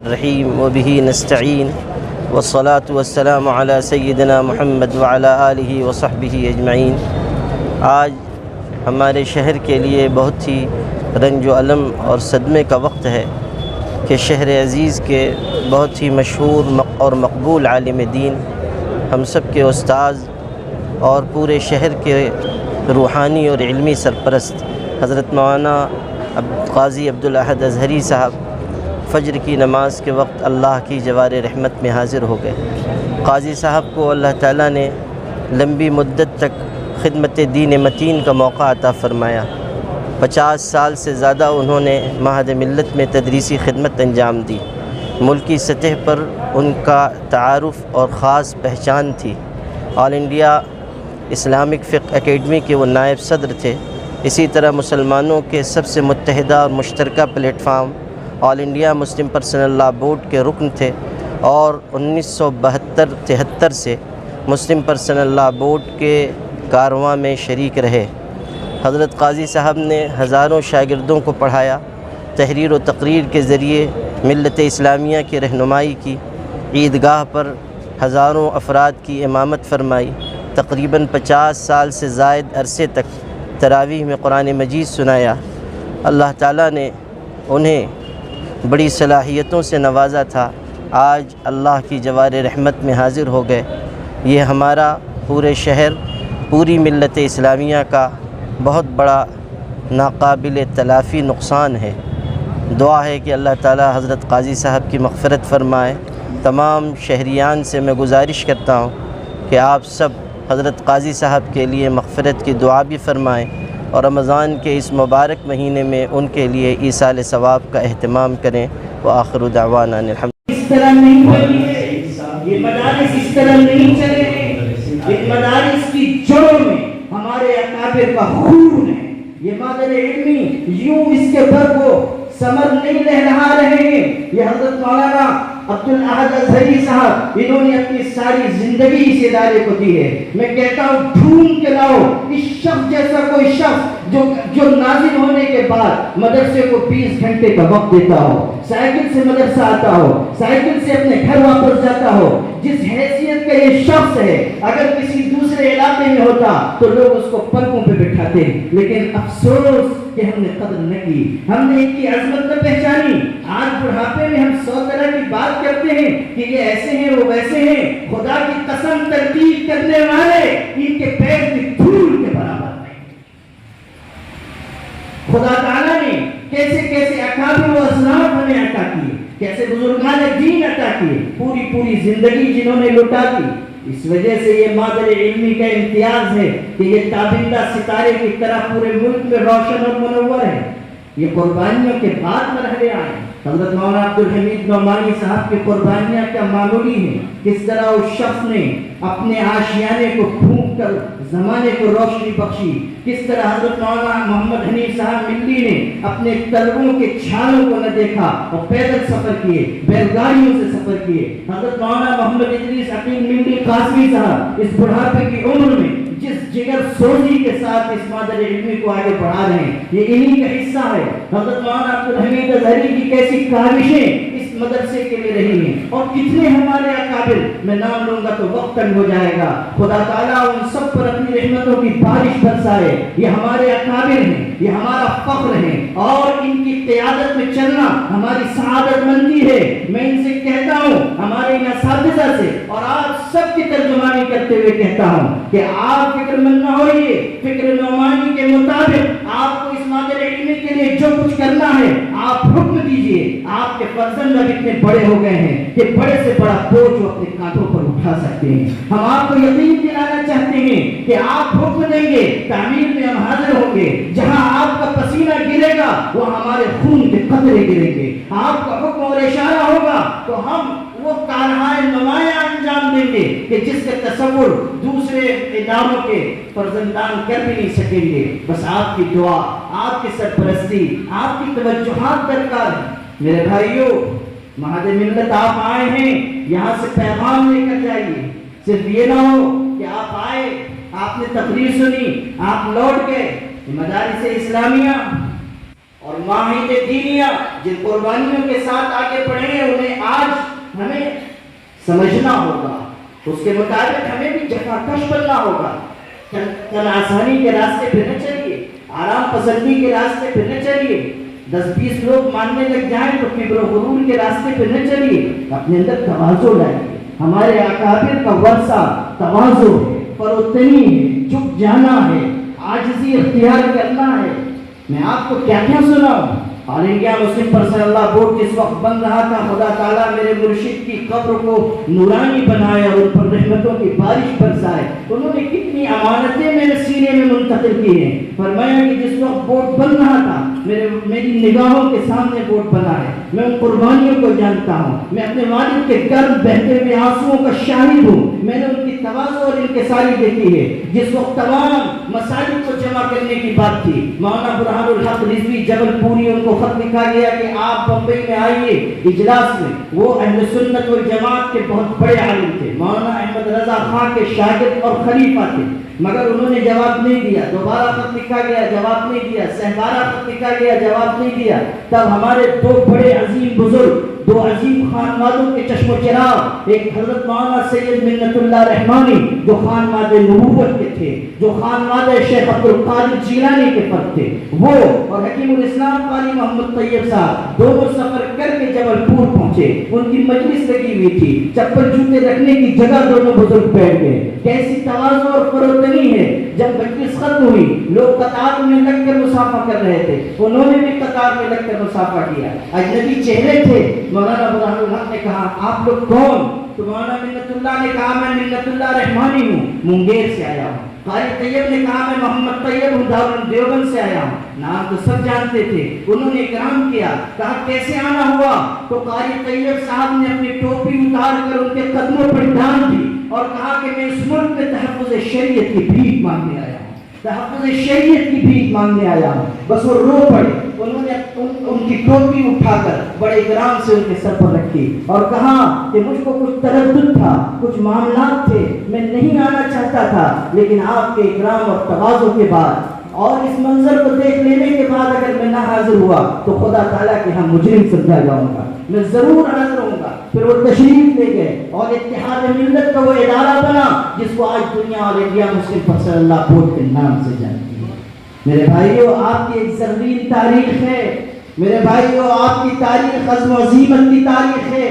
الرحیم وبہ نستعین والصلاة والسلام علی سیدنا محمد وعلی آلہ وصحبہ اجمعین۔ آج ہمارے شہر کے لیے بہت ہی رنج و الم اور صدمے کا وقت ہے کہ شہر عزیز کے بہت ہی مشہور اور مقبول عالم دین، ہم سب کے استاذ اور پورے شہر کے روحانی اور علمی سرپرست حضرت مولانا قاضی عبدالاحد اظہری صاحب فجر کی نماز کے وقت اللہ کی جوار رحمت میں حاضر ہو گئے۔ قاضی صاحب کو اللہ تعالیٰ نے لمبی مدت تک خدمت دین متین کا موقع عطا فرمایا۔ 50 سال سے زیادہ انہوں نے معہد ملت میں تدریسی خدمت انجام دی۔ ملکی سطح پر ان کا تعارف اور خاص پہچان تھی۔ آل انڈیا اسلامک فقہ اکیڈمی کے وہ نائب صدر تھے۔ اسی طرح مسلمانوں کے سب سے متحدہ اور مشترکہ platform All India Muslim Personal Law Board کے رکن تھے اور 1972-73 سے مسلم پرسنل لاء بورڈ کے کاررواں میں شریک رہے۔ حضرت قاضی صاحب نے ہزاروں شاگردوں کو پڑھایا، تحریر و تقریر کے ذریعے ملت اسلامیہ کی رہنمائی کی، عیدگاہ پر ہزاروں افراد کی امامت فرمائی، تقریباً 50 سال سے زائد عرصے تک تراویح میں قرآن مجید سنایا۔ اللہ تعالیٰ نے انہیں بڑی صلاحیتوں سے نوازا تھا۔ آج اللہ کی جوار رحمت میں حاضر ہو گئے۔ یہ ہمارا پورے شہر، پوری ملت اسلامیہ کا بہت بڑا ناقابل تلافی نقصان ہے۔ دعا ہے کہ اللہ تعالی حضرت قاضی صاحب کی مغفرت فرمائے۔ تمام شہریان سے میں گزارش کرتا ہوں کہ آپ سب حضرت قاضی صاحب کے لیے مغفرت کی دعا بھی فرمائیں اور رمضان کے اس مبارک مہینے میں ان کے لیے ایصال ثواب کا اہتمام کریں۔ وآخر دعوانا الحمد اس طرح نہیں چلی ہے، یہ مدارس اس طرح نہیں چلے ہیں۔ ان مدارس کی جڑوں میں ہمارے اکابر کا خون ہے۔ یہ مادر علمی یوں اس کے بر کو ثمر نہیں لہلا رہے ہیں۔ یہ حضرت مولانا عبدالاحد اظہری صاحب، انہوں نے اپنی ساری زندگی اس ادارے کو دی ہے۔ میں کہتا ہوں ڈھونڈ کے لاؤ اس شخص جیسا کوئی شخص جو نازل ہونے کے بعد مدرسے کو 20 گھنٹے کا وقت دیتا ہو، سائیکل سے مدرسہ آتا ہو، سائیکل سے اپنے گھر واپس جاتا ہو۔ جس حیثیت کا یہ شخص ہے، اگر کسی دوسرے علاقے میں ہوتا تو لوگ اس کو پلکوں پہ بٹھاتے، لیکن افسوس کہ ہم نے قدر نہ کی، ہم نے ان کی عظمت نہ پہچانی۔ آج بڑھاپے میں ہم 100 طرح کی بات کرتے ہیں کہ یہ ایسے ہیں، وہ ویسے ہیں۔ خدا کی قسم ترتیب کرنے والے ان کے پیر کی دھول کے برابر نہیں۔ خدا تعالیٰ نے کیسے کیسے اکابر و اسلاف ہمیں عطا کیے، کیسے بزرگان دین عطا کیے، پوری زندگی جنہوں نے لٹا دی۔ اس وجہ سے یہ مادر علمی کا امتیاز ہے کہ یہ تابندہ ستارے کی طرح پورے ملک میں روشن اور منور ہے۔ یہ قربانیوں کے بعد مرحلے آئے۔ حضرت مولانا عبدالحمید نعمانی صاحب کی قربانیاں کیا معمولی ہیں۔ کس طرح اس شخص نے اپنے آشیانے کو پھونک کر زمانے کو روشنی بخشی، کس طرح حضرت مولانا محمد حنیف صاحب ملی نے اپنے طلبوں کے چھالوں کو نہ دیکھا اور پیدل سفر کیے، بیل گاڑیوں سے سفر کیے۔ حضرت مولانا محمد ادریس عقیل ملی قاسمی صاحب اس بڑھاپے کی عمر میں جس جگر سوزی کے ساتھ اس مادر علمی کو آگے بڑھا رہے ہیں، یہ انہی کا حصہ ہے۔ حضرت مولانا عبدالحمید اظہری کی کیسی کاوشیں اس مدرسے کے لیے رہی ہیں، اور کتنے ہمارے اکابر، میں نام لوں گا تو وقت تنگ ہو جائے گا۔ خدا تعالیٰ ان سب پر اپنی رحمتوں کی بارش برسائے۔ یہ ہمارے اکابر ہیں، یہ ہمارا فخر ہے، اور ان کی قیادت میں چلنا ہماری سعادت مندی ہے۔ میں ان سے کہتا ہوں، ہمارے ان اساتذہ سے اور آپ سب کی ترجمانی کرتے ہوئے کہتا ہوں کہ آپ فکر مند نہ ہوئیے۔ فکر نعمانی کے مطابق آپ کو اس مادر علمی کے لیے جو کچھ کرنا ہے آپ حکم دیجئے۔ آپ کے فرزند اب اتنے بڑے ہو گئے ہیں کہ بڑے سے بڑا بوجھ وہ اپنے کاندھوں پر اٹھا سکتے ہیں۔ ہم آپ کو یقین دلانا چاہتے ہیں کہ آپ حکم دیں گے، تعمیر میں ہم حاضر ہوں گے۔ جہاں آپ کا پسینہ گرے گا وہ ہمارے خون کے قطرے گریں گے۔ آپ کا حکم اور اشارہ ہوگا تو ہم وہ کارہائے نمایاں انجام دیں گے کہ جس کا تصور دوسرے اداروں کے فرزندان کر بھی نہیں سکیں گے۔ بس آپ کی دعا، آپ کی سرپرستی، آپ کی توجہات درکار ہے۔ میرے بھائیوں، معہد ملت آپ آئے ہیں، یہاں سے پیغام لے کر جائیے۔ صرف یہ نہ ہو کہ آپ آئے، آپ نے تقریر سنی، آپ لوٹ گئے۔ مدارس اسلامیہ اور معاہد دینیہ جن قربانیوں کے ساتھ آگے بڑھے ہیں، انہیں سمجھنا ہوگا، اس کے مطابق ہمیں بھی جفاکش بننا ہوگا۔ کل آسانی کے راستے پہ نہ چلیے، آرام پسندی کے راستے پہ نہ چلیے، 10-20 لوگ ماننے لگ جائیں تو کبر و غرور کے راستے پہ نہ چلیے، اپنے اندر تواضع لائیے۔ ہمارے اکابر کا ورثہ تواضع ہے، فروتنی ہے، جھک جانا ہے، عاجزی اختیار کرنا ہے۔ میں آپ کو کیا کیا سناؤں؟ آل انڈیا مسلم پرسنل لا بورڈ جس وقت بن رہا تھا، خدا تعالیٰ میرے مرشد کی قبر کو نورانی بنائے اور ان پر رحمتوں کی بارش برسائے۔ انہوں نے کتنی امانتیں میرے سینے میں منتقل کی ہیں۔ فرمایا کہ جس وقت بورڈ بن رہا تھا، میری نگاہوں کے سامنے بورڈ بنا ہے، میں ان قربانیوں کو جانتا ہوں، میں اپنے والد کے گرم بہتے ہوئے آنسوؤں کا شاہد ہوں، میں نے ان کی تواضع اور انکساری دیکھی ہے۔ جس وقت تمام مساجد کو جمع کرنے کی بات تھی، مولانا برہان الحق رضوی جبل پوری ان کو خط لکھا گیا کہ آپ بمبئی میں آئیے اجلاس میں۔ وہ اہل سنت والجماعت کے بہت بڑے عالم تھے، مولانا احمد رضا خان کے شاگرد اور خلیفہ تھے، مگر انہوں نے جواب نہیں دیا۔ دوبارہ خط لکھا گیا، جواب نہیں دیا۔ سہبارہ خط لکھا گیا، جواب نہیں دیا۔ تب ہمارے دو بڑے عظیم بزرگ، دو عظیم خانوادوں کے چشم و چراغ، ایک حضرت مولانا سید منت اللہ رحمانی جو خانواد نبوت کے تھے، جو خانواد شیخ عبد القادر جیلانی کے فرد تھے، وہ اور حکیم الاسلام قاری محمد طیب صاحب دونوں سفر کر کے جبل پور پہنچے۔ ان کی مجلس لگی ہوئی تھی، چپل جوتے رکھنے کی جگہ دونوں بزرگ بیٹھ گئے۔ کیسی تواضع اور فروتنی ہے۔ جب مجلس ختم ہوئی، لوگ قطار میں لگ کر مصافحہ کر رہے تھے، انہوں نے بھی قطار میں لگ کر مصافحہ کیا۔ اجنبی چہرے تھے۔ مولانا برہان الحق نے کہا آپ لوگ کون؟ تو مولانا منت اللہ نے کہا میں منت اللہ رحمانی ہوں، منگیر سے آیا ہوں۔ قاری طیب نے کہا میں محمد طیب ہوں، دارالعلوم دیوبند سے آیا ہوں۔ نام تو سب جانتے تھے۔ انہوں نے اکرام کیا، کہا کیسے آنا ہوا؟ تو قاری طیب صاحب نے اپنی ٹوپی اتار کر ان کے قدموں پر ڈال دی اور کہا کہ میں اس ملک میں تحفظ شریعت کی بھیک مانگنے آیا ہوں، تحفظ شریعت کی بھیک مانگنے آیا ہوں۔ بس وہ رو پڑے۔ انہوں نے ان کی ٹوپی اٹھا کر بڑے اکرام سے ان کے سر پر رکھی اور کہا کہ مجھ کو کچھ تردد تھا، کچھ معاملات تھے، میں نہیں آنا چاہتا تھا، لیکن آپ کے اکرام اور تواضع کے بعد اور اس منظر کو دیکھ لینے کے بعد اگر میں نہ حاضر ہوا تو خدا تعالیٰ کے ہاں مجرم سمجھا جاؤں گا، میں ضرور حاضر ہوں گا۔ پھر وہ تشریف لے گئے اور اتحاد ملت کا وہ ادارہ بنا جس کو آج دنیا اور انڈیا مسلم پرسنل لا بورڈ کے نام سے جانتی ہے۔ میرے بھائیو، آپ کی ایک زرین تاریخ ہے، میرے بھائیو آپ کی تاریخ عزم و عزیمت کی تاریخ ہے۔